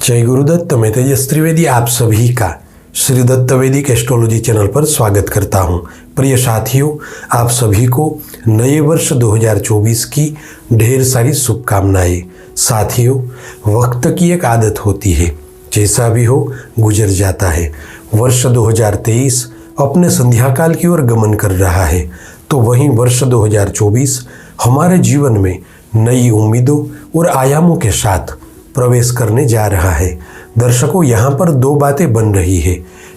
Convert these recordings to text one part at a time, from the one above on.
जय गुरुदत्त। मैं तेजस त्रिवेदी आप सभी का श्री दत्त वैदिक एस्ट्रोलॉजी चैनल पर स्वागत करता हूं। प्रिय साथियों, आप सभी को नए वर्ष 2024 की ढेर सारी शुभकामनाएं। साथियों, वक्त की एक आदत होती है, जैसा भी हो गुजर जाता है। वर्ष 2023 अपने संध्या काल की ओर गमन कर रहा है, तो वहीं वर्ष 2024 हमारे जीवन में नई उम्मीदों और आयामों के साथ प्रवेश करने जा रहा है। दर्शकों, यहाँ पर दो बातें बन रही है।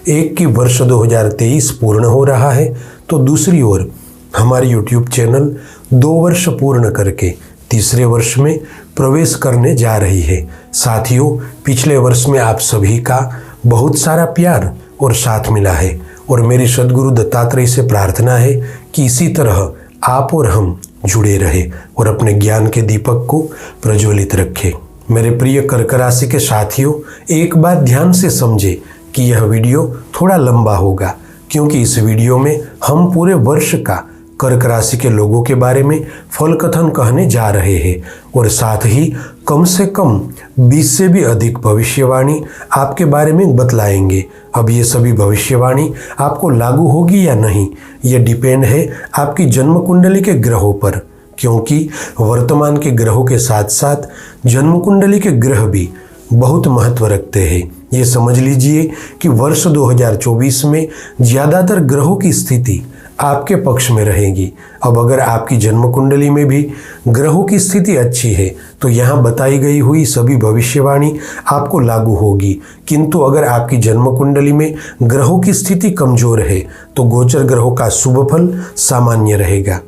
एक कि वर्ष 2023 पूर्ण हो रहा है, तो दूसरी ओर हमारी YouTube चैनल 2 वर्ष पूर्ण करके तीसरे वर्ष में प्रवेश करने जा रही है। साथियों, पिछले वर्ष में आप सभी का बहुत सारा प्यार और साथ मिला है, और मेरी सद्गुरु दत्तात्रेय से प्रार्थना है कि इसी तरह आप और हम जुड़े रहे और अपने ज्ञान के दीपक को प्रज्वलित रखें। मेरे प्रिय कर्क राशि के साथियों, एक बात ध्यान से समझे कि यह वीडियो थोड़ा लंबा होगा, क्योंकि इस वीडियो में हम पूरे वर्ष का कर्क राशि के लोगों के बारे में फल कथन कहने जा रहे हैं, और साथ ही कम से कम 20 से भी अधिक भविष्यवाणी आपके बारे में बतलाएंगे। अब ये सभी भविष्यवाणी आपको लागू होगी या नहीं, ये डिपेंड है आपकी जन्म कुंडली के ग्रहों पर, क्योंकि वर्तमान के ग्रहों के साथ साथ जन्म कुंडली के ग्रह भी बहुत महत्व रखते हैं। ये समझ लीजिए कि वर्ष 2024 में ज़्यादातर ग्रहों की स्थिति आपके पक्ष में रहेगी। अब अगर आपकी जन्म कुंडली में भी ग्रहों की स्थिति अच्छी है, तो यहाँ बताई गई हुई सभी भविष्यवाणी आपको लागू होगी, किंतु अगर आपकी जन्म कुंडली में ग्रहों की स्थिति कमज़ोर है, तो गोचर ग्रहों का शुभ फल सामान्य रहेगा।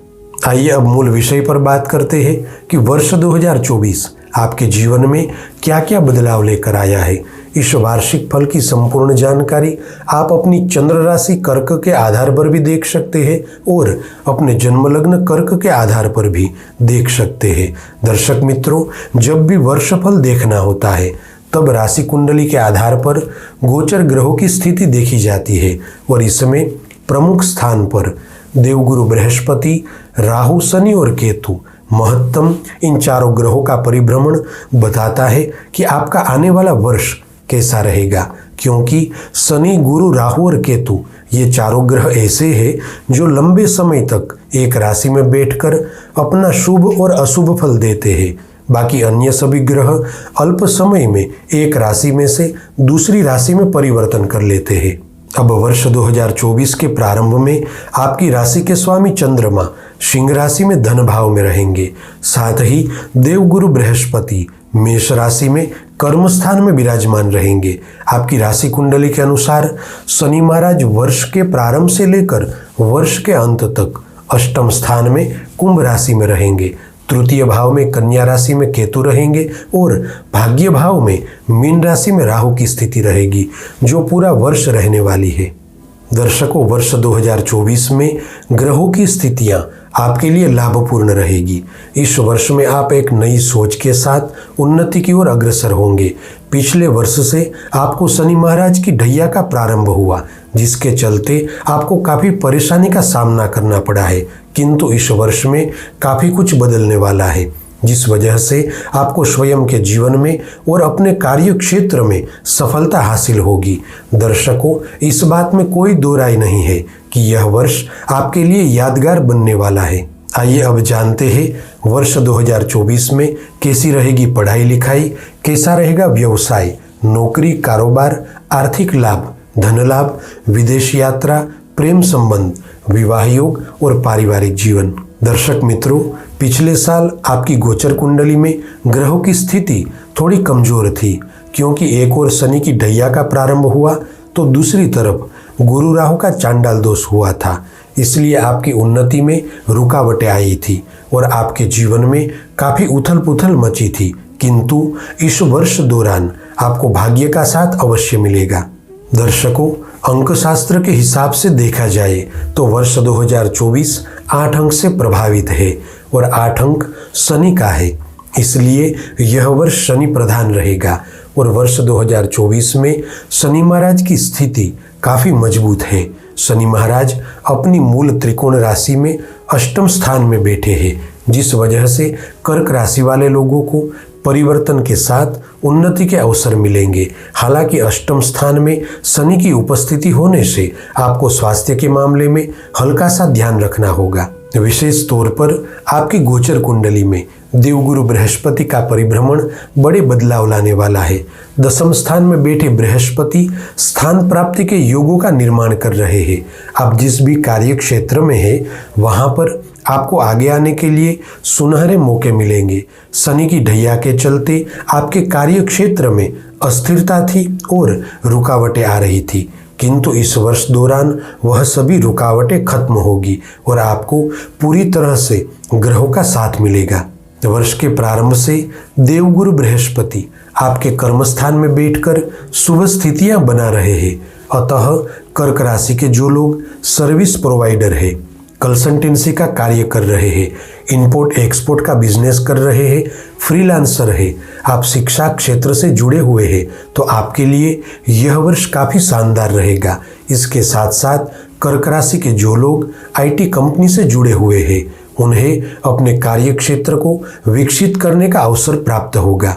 आइए अब मूल विषय पर बात करते हैं कि वर्ष 2024 आपके जीवन में क्या क्या बदलाव लेकर आया है। इस वार्षिक फल की संपूर्ण जानकारी आप अपनी चंद्र राशि कर्क के आधार पर भी देख सकते हैं और अपने जन्म लग्न कर्क के आधार पर भी देख सकते हैं। दर्शक मित्रों, जब भी वर्षफल देखना होता है, तब राशि कुंडली के आधार पर गोचर ग्रहों की स्थिति देखी जाती है, और इसमें प्रमुख स्थान पर देवगुरु बृहस्पति, राहु, शनि और केतु महत्तम इन चारों ग्रहों का परिभ्रमण बताता है कि आपका आने वाला वर्ष कैसा रहेगा, क्योंकि शनि, गुरु, राहु और केतु ये चारों ग्रह ऐसे हैं जो लंबे समय तक एक राशि में बैठकर अपना शुभ और अशुभ फल देते हैं। बाकी अन्य सभी ग्रह अल्प समय में एक राशि में से दूसरी राशि में परिवर्तन कर लेते हैं। अब वर्ष 2024 के प्रारंभ में आपकी राशि के स्वामी चंद्रमा सिंह राशि में धन भाव में रहेंगे। साथ ही देवगुरु बृहस्पति मेष राशि में कर्म स्थान में विराजमान रहेंगे। आपकी राशि कुंडली के अनुसार शनि महाराज वर्ष के प्रारंभ से लेकर वर्ष के अंत तक अष्टम स्थान में कुंभ राशि में रहेंगे। तृतीय भाव में कन्या राशि में केतु रहेंगे और भाग्य भाव में मीन राशि में राहु की स्थिति रहेगी, जो पूरा वर्ष रहने वाली है। दर्शकों, वर्ष 2024 में ग्रहों की स्थितियां आपके लिए लाभपूर्ण रहेगी। इस वर्ष में आप एक नई सोच के साथ उन्नति की ओर अग्रसर होंगे। पिछले वर्ष से आपको शनि महाराज की ढैया का प्रारंभ हुआ, जिसके चलते आपको काफ़ी परेशानी का सामना करना पड़ा है, किंतु इस वर्ष में काफ़ी कुछ बदलने वाला है, जिस वजह से आपको स्वयं के जीवन में और अपने कार्य क्षेत्र में सफलता हासिल होगी। दर्शकों, इस बात में कोई दो राय नहीं है कि यह वर्ष आपके लिए यादगार बनने वाला है। आइए अब जानते हैं वर्ष 2024 में कैसी रहेगी पढ़ाई लिखाई, कैसा रहेगा व्यवसाय, नौकरी, कारोबार, आर्थिक लाभ, धन लाभ, विदेश यात्रा, प्रेम संबंध, विवाह योग और पारिवारिक जीवन। दर्शक मित्रों, पिछले साल आपकी गोचर कुंडली में ग्रहों की स्थिति थोड़ी कमजोर थी, क्योंकि एक ओर शनि की ढैया का प्रारंभ हुआ, तो दूसरी तरफ गुरु राहु का चांडाल दोष हुआ था। इसलिए आपकी उन्नति में रुकावटें आई थी और आपके जीवन में काफ़ी उथल पुथल मची थी, किंतु इस वर्ष दौरान आपको भाग्य का साथ अवश्य मिलेगा। दर्शकों, अंकशास्त्र के हिसाब से देखा जाए तो वर्ष 2024 8 अंक से प्रभावित है, और 8 अंक शनि का है, इसलिए यह वर्ष शनि प्रधान रहेगा। और वर्ष 2024 में शनि महाराज की स्थिति काफ़ी मजबूत है। शनि महाराज अपनी मूल त्रिकोण राशि में अष्टम स्थान में बैठे हैं, जिस वजह से कर्क राशि वाले लोगों को परिवर्तन के साथ उन्नति के अवसर मिलेंगे। हालांकि अष्टम स्थान में शनि की उपस्थिति होने से आपको स्वास्थ्य के मामले में हल्का सा ध्यान रखना होगा। विशेष तौर पर आपकी गोचर कुंडली में देवगुरु बृहस्पति का परिभ्रमण बड़े बदलाव लाने वाला है। दसम स्थान में बैठे बृहस्पति स्थान प्राप्ति के योगों का निर्माण कर रहे हैं। आप जिस भी कार्य क्षेत्र में हैं वहां पर आपको आगे आने के लिए सुनहरे मौके मिलेंगे। शनि की ढैया के चलते आपके कार्य क्षेत्र में अस्थिरता थी और रुकावटें आ रही थी, किंतु इस वर्ष दौरान वह सभी रुकावटें खत्म होगी और आपको पूरी तरह से ग्रहों का साथ मिलेगा। वर्ष के प्रारंभ से देवगुरु बृहस्पति आपके कर्मस्थान में बैठकर शुभ स्थितियां बना रहे हैं। अतः कर्क राशि के जो लोग सर्विस प्रोवाइडर है, कंसल्टेंसी का कार्य कर रहे हैं, इंपोर्ट एक्सपोर्ट का बिजनेस कर रहे हैं, फ्रीलांसर है, आप शिक्षा क्षेत्र से जुड़े हुए हैं, तो आपके लिए यह वर्ष काफ़ी शानदार रहेगा। इसके साथ साथ कर्क राशि के जो लोग आईटी कंपनी से जुड़े हुए हैं उन्हें अपने कार्य क्षेत्र को विकसित करने का अवसर प्राप्त होगा।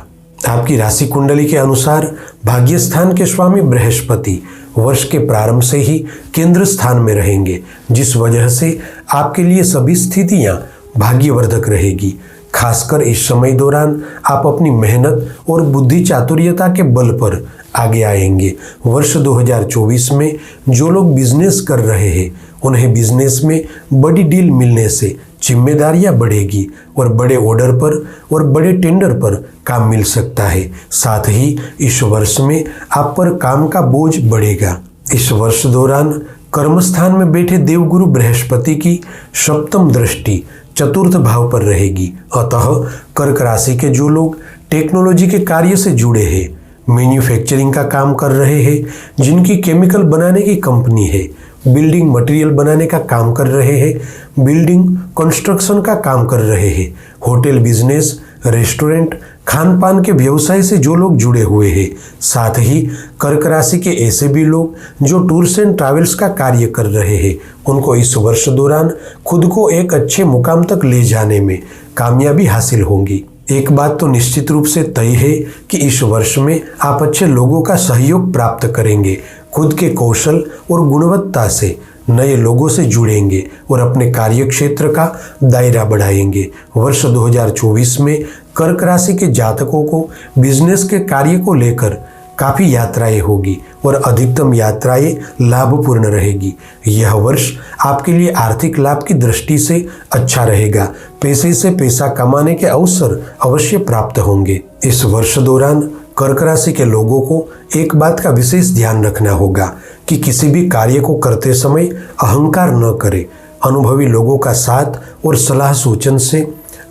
आपकी राशि कुंडली के अनुसार भाग्य स्थान के स्वामी बृहस्पति वर्ष के प्रारंभ से ही केंद्र स्थान में रहेंगे, जिस वजह से आपके लिए सभी स्थितियां भाग्यवर्धक रहेगी। खासकर इस समय दौरान आप अपनी मेहनत और बुद्धि चातुर्यता के बल पर आगे आएंगे। वर्ष 2024 में जो लोग बिजनेस कर रहे हैं उन्हें बिजनेस में बड़ी डील मिलने से जिम्मेदारियां बढ़ेगी और बड़े ऑर्डर पर और बड़े टेंडर पर काम मिल सकता है। साथ ही इस वर्ष में आप पर काम का बोझ बढ़ेगा। इस वर्ष दौरान कर्मस्थान में बैठे देवगुरु बृहस्पति की सप्तम दृष्टि चतुर्थ भाव पर रहेगी। अतः कर्क राशि के जो लोग टेक्नोलॉजी के कार्य से जुड़े हैं, मैन्युफैक्चरिंग का काम कर रहे हैं, जिनकी केमिकल बनाने की कंपनी है, बिल्डिंग मटेरियल बनाने का काम कर रहे हैं, बिल्डिंग कंस्ट्रक्शन का काम कर रहे हैं, होटल बिजनेस, रेस्टोरेंट, खान पान के व्यवसाय से जो लोग जुड़े हुए हैं, साथ ही कर्क राशि के ऐसे भी लोग जो टूर्स एंड ट्रैवल्स का कार्य कर रहे हैं, उनको इस वर्ष दौरान खुद को एक अच्छे मुकाम तक ले जाने में कामयाबी हासिल होगी। एक बात तो निश्चित रूप से तय है कि इस वर्ष में आप अच्छे लोगों का सहयोग प्राप्त करेंगे, खुद के कौशल और गुणवत्ता से नए लोगों से जुड़ेंगे और अपने कार्य क्षेत्र का दायरा बढ़ाएंगे। वर्ष 2024 में कर्क राशि के जातकों को बिजनेस के कार्य को लेकर काफ़ी यात्राएं होगी और अधिकतम यात्राएं लाभपूर्ण रहेगी। यह वर्ष आपके लिए आर्थिक लाभ की दृष्टि से अच्छा रहेगा। पैसे से पैसा कमाने के अवसर अवश्य प्राप्त होंगे। इस वर्ष दौरान कर्क राशि के लोगों को एक बात का विशेष ध्यान रखना होगा कि किसी भी कार्य को करते समय अहंकार न करें। अनुभवी लोगों का साथ और सलाह सूचन से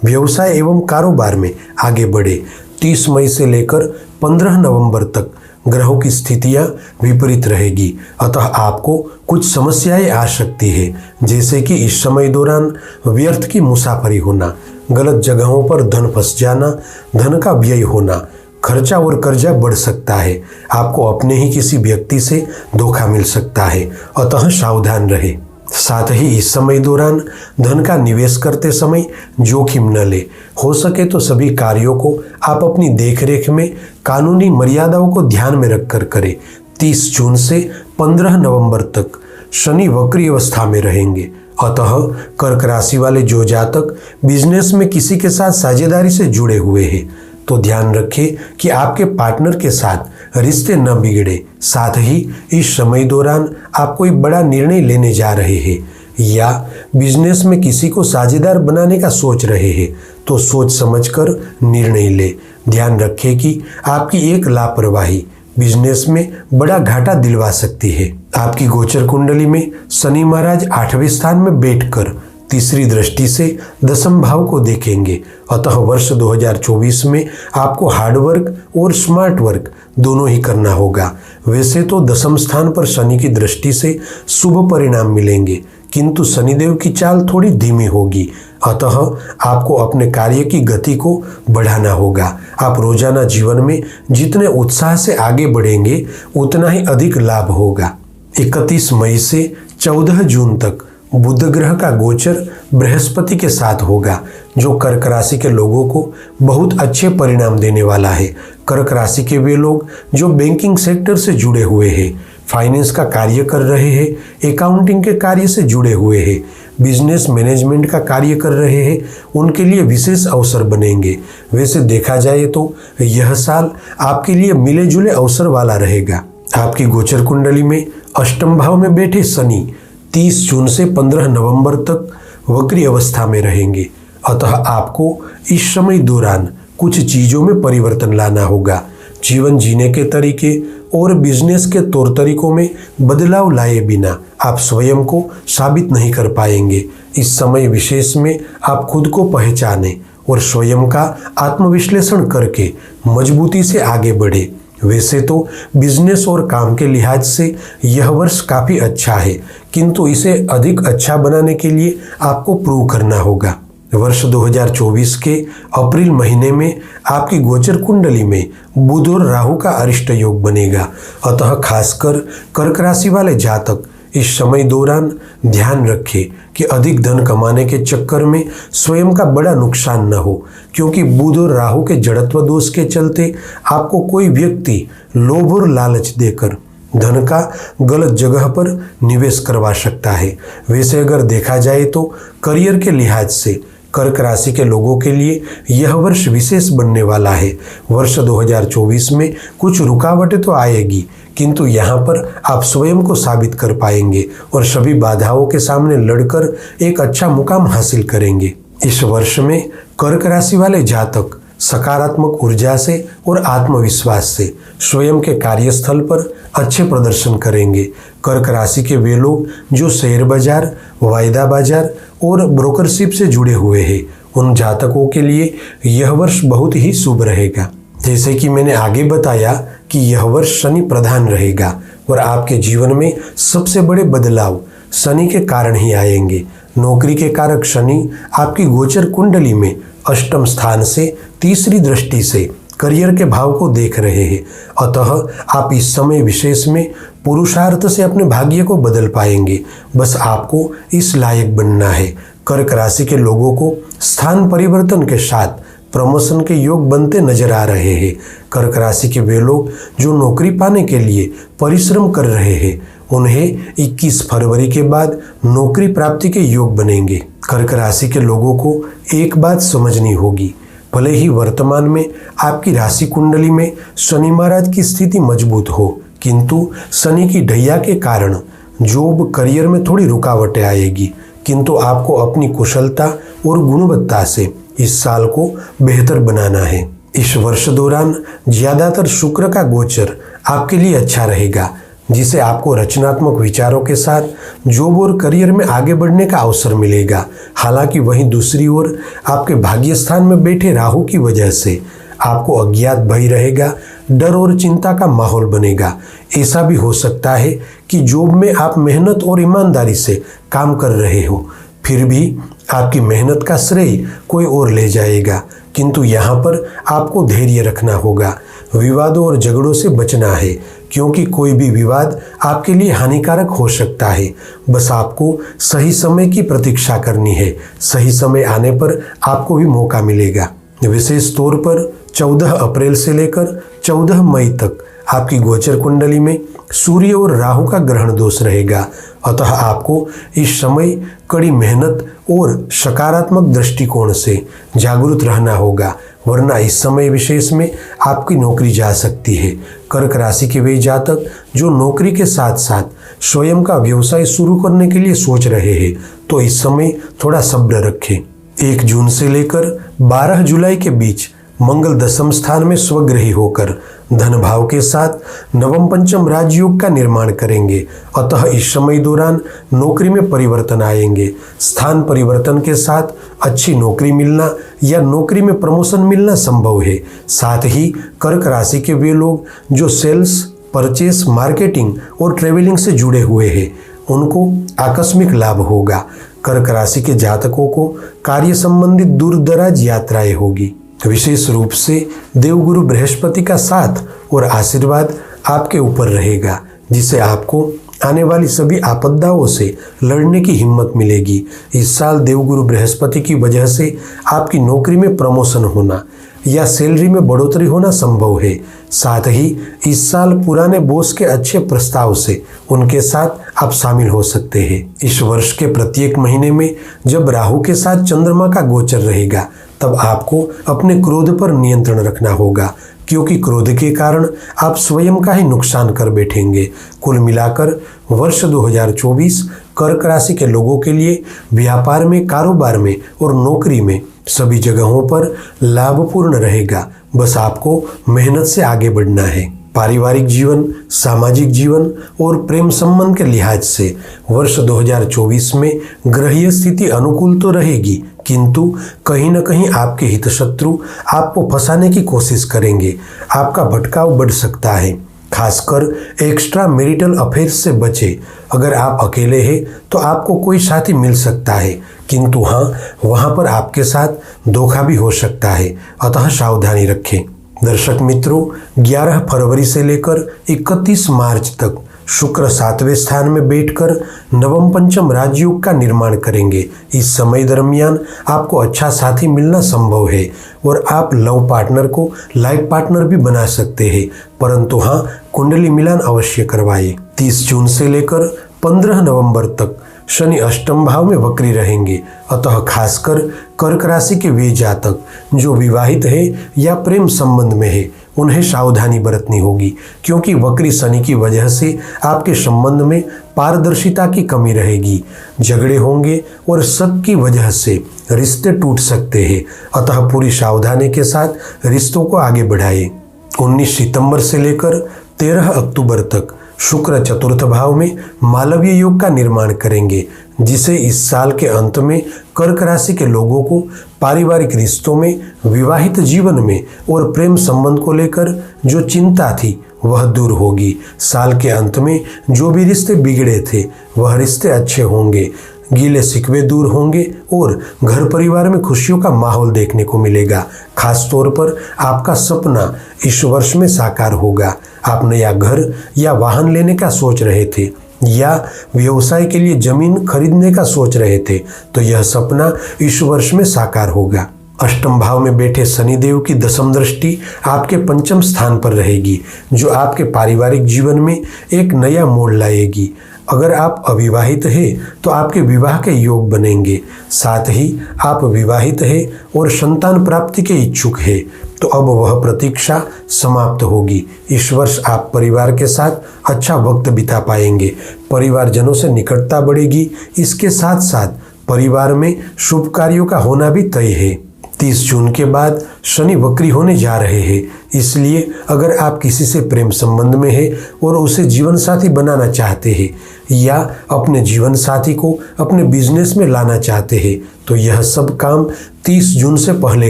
व्यवसाय एवं कारोबार में आगे बढ़े। 30 मई से लेकर 15 नवंबर तक ग्रहों की स्थितियां विपरीत रहेगी, अतः आपको कुछ समस्याएं आ सकती है, जैसे कि इस समय दौरान व्यर्थ की मुसाफरी होना, गलत जगहों पर धन फंस जाना, धन का व्यय होना, खर्चा और कर्जा बढ़ सकता है, आपको अपने ही किसी व्यक्ति से धोखा मिल सकता है, अतः सावधान रहे। साथ ही इस समय दौरान धन का निवेश करते समय जोखिम न ले। हो सके तो सभी कार्यों को आप अपनी देखरेख में कानूनी मर्यादाओं को ध्यान में रखकर करें। 30 जून से 15 नवंबर तक शनि वक्री अवस्था में रहेंगे, अतः कर्क राशि वाले जो जातक बिजनेस में किसी के साथ साझेदारी से जुड़े हुए हैं तो ध्यान रखें कि आपके पार्टनर के साथ रिश्ते न बिगड़े। साथ ही इस समय दौरान आप कोई बड़ा निर्णय लेने जा रहे हैं या बिजनेस में किसी को साझेदार बनाने का सोच रहे हैं तो सोच समझकर निर्णय ले। ध्यान रखें कि आपकी एक लापरवाही बिजनेस में बड़ा घाटा दिलवा सकती है। आपकी गोचर कुंडली में शनि महाराज 8वें स्थान में बैठकर तीसरी दृष्टि से दसम भाव को देखेंगे, अतः वर्ष 2024 में आपको हार्डवर्क और स्मार्ट वर्क दोनों ही करना होगा। वैसे तो दसम स्थान पर शनि की दृष्टि से शुभ परिणाम मिलेंगे, किंतु शनिदेव की चाल थोड़ी धीमी होगी, अतः आपको अपने कार्य की गति को बढ़ाना होगा। आप रोजाना जीवन में जितने उत्साह से आगे बढ़ेंगे उतना ही अधिक लाभ होगा। 31 मई से 14 जून तक बुध ग्रह का गोचर बृहस्पति के साथ होगा, जो कर्क राशि के लोगों को बहुत अच्छे परिणाम देने वाला है। कर्क राशि के वे लोग जो बैंकिंग सेक्टर से जुड़े हुए हैं, फाइनेंस का कार्य कर रहे हैं, अकाउंटिंग के कार्य से जुड़े हुए हैं, बिजनेस मैनेजमेंट का कार्य कर रहे हैं, उनके लिए विशेष अवसर बनेंगे। वैसे देखा जाए तो यह साल आपके लिए मिले जुले अवसर वाला रहेगा। आपकी गोचर कुंडली में अष्टम भाव में बैठे शनि 30 जून से 15 नवंबर तक वक्री अवस्था में रहेंगे। अतः आपको इस समय दौरान कुछ चीज़ों में परिवर्तन लाना होगा। जीवन जीने के तरीके और बिजनेस के तौर तरीकों में बदलाव लाए बिना आप स्वयं को साबित नहीं कर पाएंगे। इस समय विशेष में आप खुद को पहचानें और स्वयं का आत्मविश्लेषण करके मजबूती से आगे बढ़े। वैसे तो बिजनेस और काम के लिहाज से यह वर्ष काफ़ी अच्छा है, किंतु इसे अधिक अच्छा बनाने के लिए आपको प्रूव करना होगा। वर्ष 2024 के अप्रैल महीने में आपकी गोचर कुंडली में बुध और राहु का अरिष्ट योग बनेगा। अतः खासकर कर्क राशि वाले जातक इस समय दौरान ध्यान रखें कि अधिक धन कमाने के चक्कर में स्वयं का बड़ा नुकसान न हो, क्योंकि बुध और राहु के जड़त्व दोष के चलते आपको कोई व्यक्ति लोभ और लालच देकर धन का गलत जगह पर निवेश करवा सकता है। वैसे अगर देखा जाए तो करियर के लिहाज से कर्क राशि के लोगों के लिए यह वर्ष विशेष बनने वाला है। वर्ष 2024 में कुछ रुकावटें तो आएगी, किंतु यहाँ पर आप स्वयं को साबित कर पाएंगे और सभी बाधाओं के सामने लड़कर एक अच्छा मुकाम हासिल करेंगे। इस वर्ष में कर्क राशि वाले जातक सकारात्मक ऊर्जा से और आत्मविश्वास से स्वयं के कार्यस्थल पर अच्छे प्रदर्शन करेंगे। कर्क राशि के वे लोग जो शेयर बाजार, वायदा बाजार और ब्रोकरशिप से जुड़े हुए हैं, उन जातकों के लिए यह वर्ष बहुत ही शुभ रहेगा। जैसे कि मैंने आगे बताया कि यह वर्ष शनि प्रधान रहेगा और आपके जीवन में सबसे बड़े बदलाव शनि के कारण ही आएंगे। नौकरी के कारक शनि आपकी गोचर कुंडली में अष्टम स्थान से तीसरी दृष्टि से करियर के भाव को देख रहे हैं। अतः आप इस समय विशेष में पुरुषार्थ से अपने भाग्य को बदल पाएंगे। बस आपको इस लायक बनना है। कर्क राशि के लोगों को स्थान परिवर्तन के साथ प्रमोशन के योग बनते नजर आ रहे हैं। कर्क राशि के वे लोग जो नौकरी पाने के लिए परिश्रम कर रहे हैं, उन्हें 21 फरवरी के बाद नौकरी प्राप्ति के योग बनेंगे। कर्क राशि के लोगों को एक बात समझनी होगी, भले ही वर्तमान में आपकी राशि कुंडली में शनि महाराज की स्थिति मजबूत हो, किंतु शनि की ढैया के कारण जॉब करियर में थोड़ी रुकावटें आएगी। किंतु आपको अपनी कुशलता और गुणवत्ता से इस साल को बेहतर बनाना है। इस वर्ष दौरान ज्यादातर शुक्र का गोचर आपके लिए अच्छा रहेगा, जिसे आपको रचनात्मक विचारों के साथ जॉब और करियर में आगे बढ़ने का अवसर मिलेगा। हालांकि वहीं दूसरी ओर आपके भाग्य स्थान में बैठे राहु की वजह से आपको अज्ञात भय रहेगा, डर और चिंता का माहौल बनेगा। ऐसा भी हो सकता है कि जॉब में आप मेहनत और ईमानदारी से काम कर रहे हो, फिर भी आपकी मेहनत का श्रेय कोई और ले जाएगा। किंतु यहाँ पर आपको धैर्य रखना होगा। विवादों और झगड़ों से बचना है, क्योंकि कोई भी विवाद आपके लिए हानिकारक हो सकता है। बस आपको सही समय की प्रतीक्षा करनी है। सही समय आने पर आपको भी मौका मिलेगा। विशेष तौर पर 14 अप्रैल से लेकर 14 मई तक आपकी गोचर कुंडली में सूर्य और राहु का ग्रहण दोष रहेगा। अतः आपको इस समय कड़ी मेहनत और सकारात्मक दृष्टिकोण से जागरूक रहना होगा, वरना इस समय विशेष में आपकी नौकरी जा सकती है। कर्क राशि के वे जातक जो नौकरी के साथ साथ स्वयं का व्यवसाय शुरू करने के लिए सोच रहे हैं, तो इस समय थोड़ा सब्र रखें। 1 जून से लेकर 12 जुलाई के बीच मंगल दशम स्थान में स्वग्रही होकर धन भाव के साथ नवम पंचम राजयोग का निर्माण करेंगे। अतः इस समय दौरान नौकरी में परिवर्तन आएंगे। स्थान परिवर्तन के साथ अच्छी नौकरी मिलना या नौकरी में प्रमोशन मिलना संभव है। साथ ही कर्क राशि के वे लोग जो सेल्स, परचेस, मार्केटिंग और ट्रेवलिंग से जुड़े हुए हैं, उनको आकस्मिक लाभ होगा। कर्क राशि के जातकों को कार्य संबंधित दूर दराज यात्राएं होगी। विशेष रूप से देवगुरु बृहस्पति का साथ और आशीर्वाद आपके ऊपर रहेगा, जिसे आपको आने वाली सभी आपदाओं से लड़ने की हिम्मत मिलेगी। इस साल देवगुरु बृहस्पति की वजह से आपकी नौकरी में प्रमोशन होना या सैलरी में बढ़ोतरी होना संभव है। साथ ही इस साल पुराने बॉस के अच्छे प्रस्ताव से उनके साथ आप शामिल हो सकते हैं। इस वर्ष के प्रत्येक महीने में जब राहु के साथ चंद्रमा का गोचर रहेगा तब आपको अपने क्रोध पर नियंत्रण रखना होगा, क्योंकि क्रोध के कारण आप स्वयं का ही नुकसान कर बैठेंगे। कुल मिलाकर वर्ष 2024 कर्क राशि के लोगों के लिए व्यापार में, कारोबार में और नौकरी में सभी जगहों पर लाभपूर्ण रहेगा। बस आपको मेहनत से आगे बढ़ना है। पारिवारिक जीवन, सामाजिक जीवन और प्रेम संबंध के लिहाज से वर्ष 2024 में ग्रहीय स्थिति अनुकूल तो रहेगी, किंतु कहीं न कहीं आपके हितशत्रु आपको फंसाने की कोशिश करेंगे। आपका भटकाव बढ़ सकता है। खासकर एक्स्ट्रा मैरिटल अफेयर्स से बचे। अगर आप अकेले हैं तो आपको कोई साथी मिल सकता है, किंतु हाँ, वहाँ पर आपके साथ धोखा भी हो सकता है, अतः सावधानी रखें। दर्शक मित्रों, 11 फरवरी से लेकर 31 मार्च तक शुक्र 7वें स्थान में बैठकर नवम पंचम राजयोग का निर्माण करेंगे। इस समय दरमियान आपको अच्छा साथी मिलना संभव है और आप लव पार्टनर को लाइफ पार्टनर भी बना सकते हैं, परंतु हाँ, कुंडली मिलान अवश्य करवाइए। 30 जून से लेकर 15 नवंबर तक शनि अष्टम भाव में वक्री रहेंगे, अतः खासकर कर्क राशि के वे जातक जो विवाहित है या प्रेम संबंध में है उन्हें सावधानी बरतनी होगी, क्योंकि वक्री शनि की वजह से आपके संबंध में पारदर्शिता की कमी रहेगी। झगड़े होंगे और शक की वजह से रिश्ते टूट सकते हैं, अतः पूरी सावधानी के साथ रिश्तों को आगे बढ़ाइए। 19 सितंबर से लेकर 13 अक्टूबर तक शुक्र चतुर्थ भाव में मालवीय योग का निर्माण करेंगे, जिसे इस साल के अंत में कर्क राशि के लोगों को पारिवारिक रिश्तों में, विवाहित जीवन में और प्रेम संबंध को लेकर जो चिंता थी वह दूर होगी। साल के अंत में जो भी रिश्ते बिगड़े थे वह रिश्ते अच्छे होंगे, गीले शिकवे दूर होंगे और घर परिवार में खुशियों का माहौल देखने को मिलेगा। खास तौर पर आपका सपना इस वर्ष में साकार होगा। आप नया घर या वाहन लेने का सोच रहे थे या व्यवसाय के लिए जमीन खरीदने का सोच रहे थे तो यह सपना इस वर्ष में साकार होगा। अष्टम भाव में बैठे शनिदेव की दशम दृष्टि आपके पंचम स्थान पर रहेगी, जो आपके पारिवारिक जीवन में एक नया मोड़ लाएगी। अगर आप अविवाहित हैं तो आपके विवाह के योग बनेंगे। साथ ही आप विवाहित हैं और संतान प्राप्ति के इच्छुक हैं तो अब वह प्रतीक्षा समाप्त होगी। इस वर्ष आप परिवार के साथ अच्छा वक्त बिता पाएंगे, परिवारजनों से निकटता बढ़ेगी। इसके साथ साथ परिवार में शुभ कार्यों का होना भी तय है। 30 जून के बाद शनि वक्री होने जा रहे हैं, इसलिए अगर आप किसी से प्रेम संबंध में हैं और उसे जीवन साथी बनाना चाहते हैं या अपने जीवन साथी को अपने बिजनेस में लाना चाहते हैं तो यह सब काम 30 जून से पहले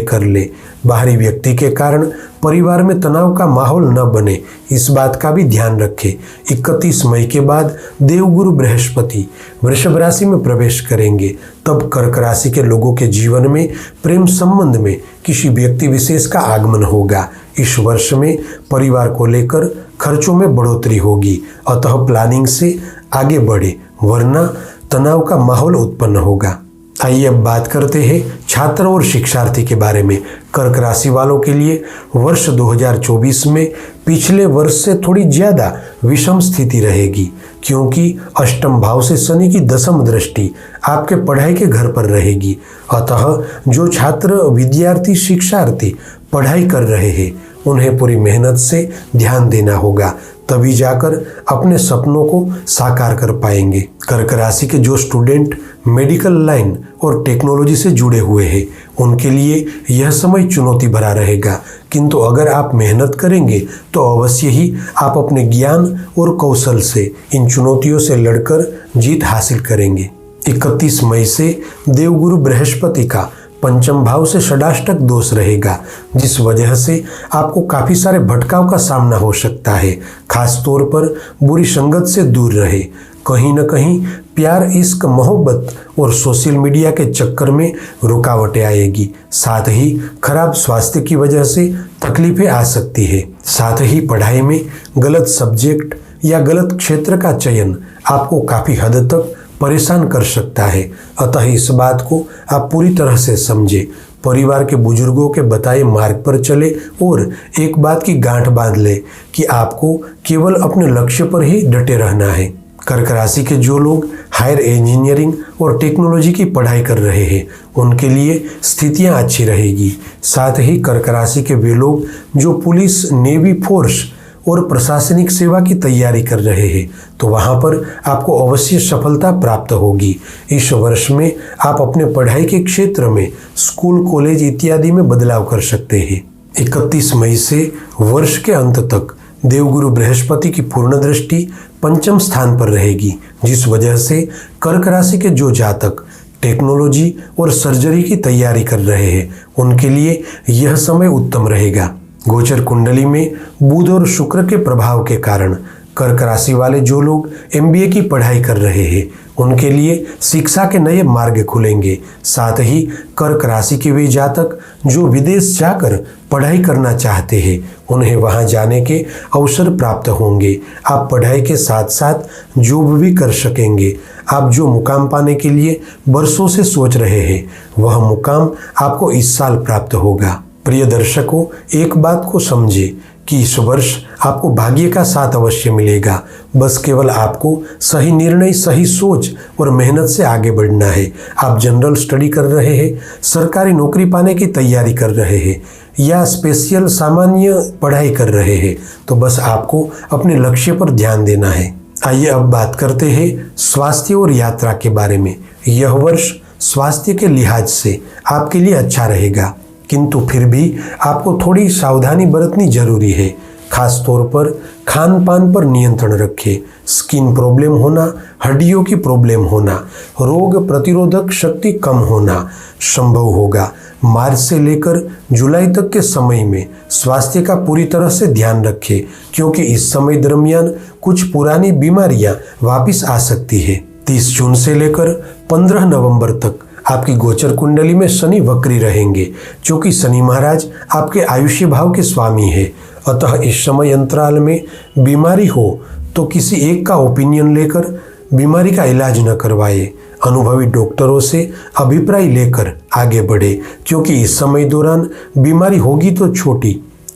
कर ले। बाहरी व्यक्ति के कारण परिवार में तनाव का माहौल न बने, इस बात का भी ध्यान रखें। 31 मई के बाद देवगुरु बृहस्पति वृषभ राशि में प्रवेश करेंगे, तब कर्क राशि के लोगों के जीवन में प्रेम संबंध में किसी व्यक्ति विशेष का आगमन होगा। इस वर्ष में परिवार को लेकर खर्चों में बढ़ोतरी होगी, अतः प्लानिंग से आगे बढ़े वरना तनाव का माहौल उत्पन्न होगा। आइए अब बात करते हैं छात्र और शिक्षार्थी के बारे में। कर्क राशि वालों के लिए वर्ष 2024 में पिछले वर्ष से थोड़ी ज़्यादा विषम स्थिति रहेगी, क्योंकि अष्टम भाव से शनि की दशम दृष्टि आपके पढ़ाई के घर पर रहेगी। अतः जो छात्र, विद्यार्थी, शिक्षार्थी पढ़ाई कर रहे हैं उन्हें पूरी मेहनत से ध्यान देना होगा, तभी जाकर अपने सपनों को साकार कर पाएंगे। कर्क राशि के जो स्टूडेंट मेडिकल लाइन और टेक्नोलॉजी से जुड़े हुए हैं उनके लिए यह समय चुनौती भरा रहेगा, किंतु अगर आप मेहनत करेंगे तो अवश्य ही आप अपने ज्ञान और कौशल से इन चुनौतियों से लड़कर जीत हासिल करेंगे। 31 मई से देवगुरु बृहस्पति का पंचम भाव से षडाष्टक दोष रहेगा, जिस वजह से आपको काफ़ी सारे भटकाव का सामना हो सकता है। खास तौर पर बुरी संगत से दूर रहे। कहीं न कहीं प्यार, इश्क, मोहब्बत और सोशल मीडिया के चक्कर में रुकावटें आएगी। साथ ही खराब स्वास्थ्य की वजह से तकलीफें आ सकती है। साथ ही पढ़ाई में गलत सब्जेक्ट या गलत क्षेत्र का चयन आपको काफ़ी हद तक परेशान कर सकता है। अतः इस बात को आप पूरी तरह से समझें, परिवार के बुजुर्गों के बताए मार्ग पर चले और एक बात की गांठ बांध ले कि आपको केवल अपने लक्ष्य पर ही डटे रहना है। कर्क राशि के जो लोग हायर इंजीनियरिंग और टेक्नोलॉजी की पढ़ाई कर रहे हैं उनके लिए स्थितियां अच्छी रहेगी। साथ ही कर्क राशि के वे लोग जो पुलिस, नेवी फोर्स और प्रशासनिक सेवा की तैयारी कर रहे हैं तो वहां पर आपको अवश्य सफलता प्राप्त होगी। इस वर्ष में आप अपने पढ़ाई के क्षेत्र में स्कूल, कॉलेज इत्यादि में बदलाव कर सकते हैं। 31 मई से वर्ष के अंत तक देवगुरु बृहस्पति की पूर्ण दृष्टि पंचम स्थान पर रहेगी, जिस वजह से कर्क राशि के जो जातक टेक्नोलॉजी और सर्जरी की तैयारी कर रहे हैं उनके लिए यह समय उत्तम रहेगा। गोचर कुंडली में बुध और शुक्र के प्रभाव के कारण कर्क राशि वाले जो लोग MBA की पढ़ाई कर रहे हैं उनके लिए शिक्षा के नए मार्ग खुलेंगे। साथ ही कर्क राशि के वे जातक जो विदेश जाकर पढ़ाई करना चाहते हैं उन्हें वहां जाने के अवसर प्राप्त होंगे। आप पढ़ाई के साथ साथ जॉब भी कर सकेंगे। आप जो मुकाम पाने के लिए वर्षों से सोच रहे हैं वह मुकाम आपको इस साल प्राप्त होगा। प्रिय दर्शकों, एक बात को समझे कि इस वर्ष आपको भाग्य का साथ अवश्य मिलेगा। बस केवल आपको सही निर्णय, सही सोच और मेहनत से आगे बढ़ना है। आप जनरल स्टडी कर रहे हैं, सरकारी नौकरी पाने की तैयारी कर रहे हैं या स्पेशल सामान्य पढ़ाई कर रहे हैं तो बस आपको अपने लक्ष्य पर ध्यान देना है। आइए अब बात करते हैं स्वास्थ्य और यात्रा के बारे में। यह वर्ष स्वास्थ्य के लिहाज से आपके लिए अच्छा रहेगा, किंतु फिर भी आपको थोड़ी सावधानी बरतनी जरूरी है। खास तौर पर खान पान पर नियंत्रण रखें। स्किन प्रॉब्लम होना, हड्डियों की प्रॉब्लम होना, रोग प्रतिरोधक शक्ति कम होना संभव होगा। मार्च से लेकर जुलाई तक के समय में स्वास्थ्य का पूरी तरह से ध्यान रखें, क्योंकि इस समय दरमियान कुछ पुरानी बीमारियां वापिस आ सकती है। 30 जून से लेकर 15 नवंबर तक आपकी गोचर कुंडली में शनि वक्री रहेंगे, क्योंकि शनि महाराज आपके आयुष्य भाव के स्वामी है। अतः इस समय अंतराल में बीमारी हो तो किसी एक का ओपिनियन लेकर बीमारी का इलाज न करवाए। अनुभवी डॉक्टरों से अभिप्राय लेकर आगे बढ़े, क्योंकि इस समय दौरान बीमारी होगी तो छोटी,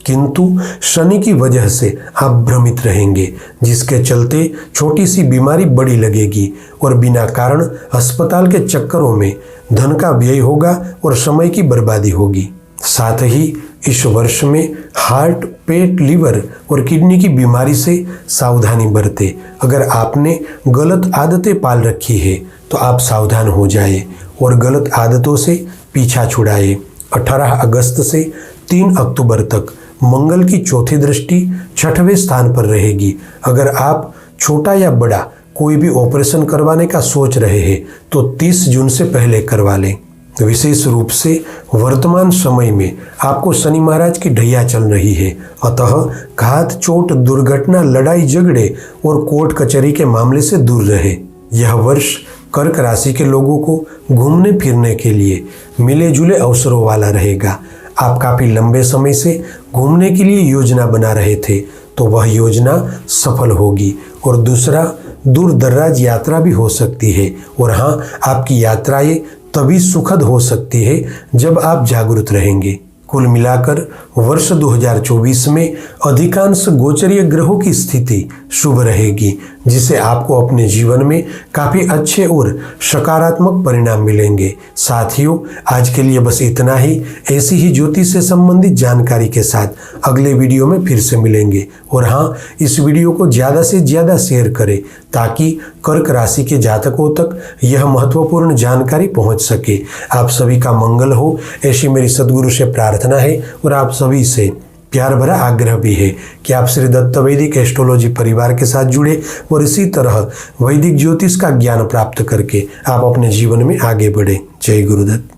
किंतु शनि की वजह से आप भ्रमित रहेंगे, जिसके चलते छोटी सी बीमारी बड़ी लगेगी और बिना कारण अस्पताल के चक्करों में धन का व्यय होगा और समय की बर्बादी होगी। साथ ही इस वर्ष में हार्ट, पेट, लीवर और किडनी की बीमारी से सावधानी बरतें। अगर आपने गलत आदतें पाल रखी है तो आप सावधान हो जाए और गलत आदतों से पीछा छुड़ाए। 18 अगस्त से 3 अक्टूबर तक मंगल की चौथी दृष्टि 6वें स्थान पर रहेगी। अगर आप छोटा या बड़ा कोई भी ऑपरेशन करवाने का सोच रहे हैं तो 30 जून से पहले करवा लें। विशेष रूप से वर्तमान समय में आपको शनि महाराज की ढैया चल रही है, अतः घात, चोट, दुर्घटना, लड़ाई झगड़े और कोर्ट कचहरी के मामले से दूर रहे। यह वर्ष कर्क राशि के लोगों को घूमने फिरने के लिए मिले जुले अवसरों वाला रहेगा। आप काफी लंबे समय से घूमने के लिए योजना बना रहे थे तो वह योजना सफल होगी। और दूसरा, दूर दराज यात्रा भी हो सकती है और हाँ, आपकी यात्राएं तभी सुखद हो सकती है जब आप जागरूक रहेंगे। कुल मिलाकर वर्ष 2024 में अधिकांश गोचरीय ग्रहों की स्थिति शुभ रहेगी, जिससे आपको अपने जीवन में काफ़ी अच्छे और सकारात्मक परिणाम मिलेंगे। साथियों, आज के लिए बस इतना ही। ऐसी ही ज्योतिष से संबंधित जानकारी के साथ अगले वीडियो में फिर से मिलेंगे। और हाँ, इस वीडियो को ज़्यादा से ज़्यादा शेयर करें ताकि कर्क राशि के जातकों तक यह महत्वपूर्ण जानकारी पहुँच सके। आप सभी का मंगल हो, ऐसी मेरी सद्गुरु से प्रार्थना है और आप सभी से प्यार भरा आग्रह भी है कि आप श्री दत्त वैदिक एस्ट्रोलॉजी परिवार के साथ जुड़े और इसी तरह वैदिक ज्योतिष का ज्ञान प्राप्त करके आप अपने जीवन में आगे बढ़े। जय गुरुदत्त।